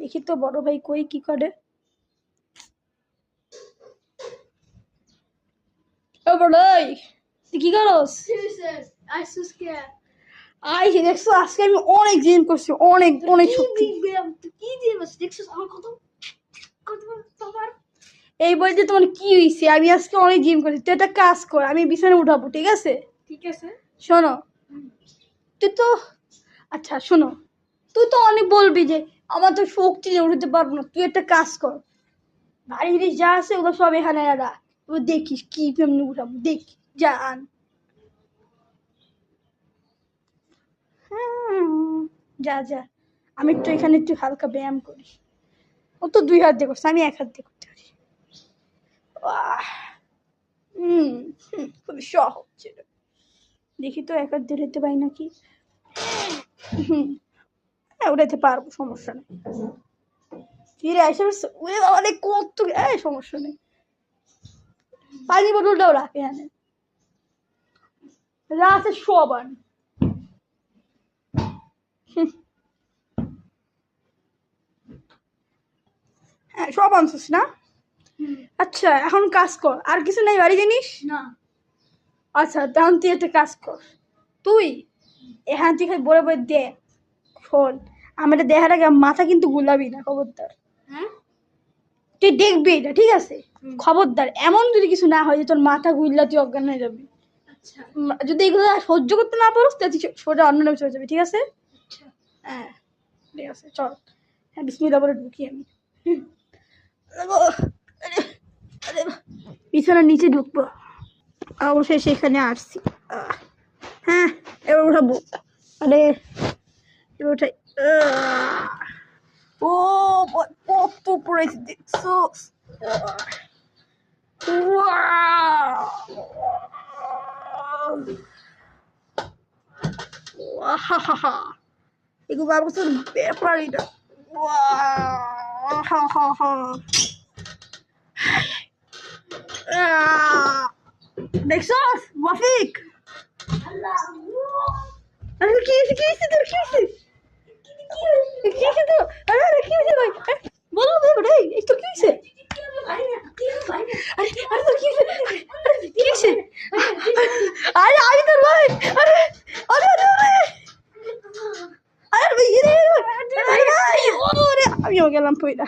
দেখি তো বড় ভাই কই কি করে। ও বড় ভাই তুই কি করস? আইসি দেখছো আজকে আমি অনেক জিম করছি, অনেক অনেক শক্তি। এই বলতে তোমার কি হয়েছে? আমি আজকে অনেক জিম করছি। তুই একটা কাজ কর, আমি বিছানা উঠাবো, ঠিক আছে? ঠিক আছে শোনো তুই তো, আচ্ছা শোনো, তুই তো অনেক বলবি যে আমার তো শক্তি নেই, উঠতে পারবো না। তুই একটা কাজ কর, ভারী জিনিস যা আছে ওগুলো সব এখানে রাখ, তুই দেখিস কি কেমনি উঠাবো, দেখ যা আন। যা যা, আমি একটু এখানে একটু হালকা ব্যায়াম করি। ও তো 2 হাত দিয়ে করছে, আমি 1 হাত দিয়ে করতে পারি। খুবই সহজ ছিল। দেখি তো 1 হাত দিয়ে উঠাতে পারি নাকি। হ্যাঁ উঠাতে পারবো, সমস্যা নেই। ফিরে এসে অনেক কত সমস্যা নেই। পানি বোতলটাও রাখে এখানে, রাতে সব আন। হ্যাঁ সব আনছিস না? আচ্ছা এখন কাজ কর, আর কিছু নাই বাড়ি জিনিস না। আচ্ছা তখন তুই একটা কাজ কর, তুই এখান থেকে বড় বড় দে। শোন, আমার দেখার আগে মাথা কিন্তু গুলাবি না, খবরদার। হ্যাঁ তুই দেখবি এটা, ঠিক আছে? খবরদার এমন যদি কিছু না হয় যে তোর মাথা গুললা তুই অজ্ঞান হয়ে যাবি। আচ্ছা যদি এগুলো সহ্য করতে না পারোস তাহলে তুই সোজা অন্য নামে চলে যাবি, ঠিক আছে? আচ্ছা হ্যাঁ ঠিক আছে চল। হ্যাঁ বিসমিল্লাহ বলে ঢুকি আমি। বিছানার নিচে ঢুকবো, অবশেষে এখানে আসছি। হ্যাঁ এবার উঠাবো। আরে এবার উঠাই। ও কত পড়েছে দেখছো? এগুলো আমার কাছে ব্যাপারই না। দেখছো মাফিক? আরে কি হয়েছে, কি হয়েছে তোর, কি হয়েছে, কি হয়েছে তো? আরে কি হয়েছে ভাই, বলো রে এই তো কি হয়েছে? আরে আরে তোর কি হয়েছে, কি হয়েছে? আরে আমি তোর ভাই। আরে আরে আরে আরে আরে ভাই রে, আরে আমিও গেলাম পয়লা।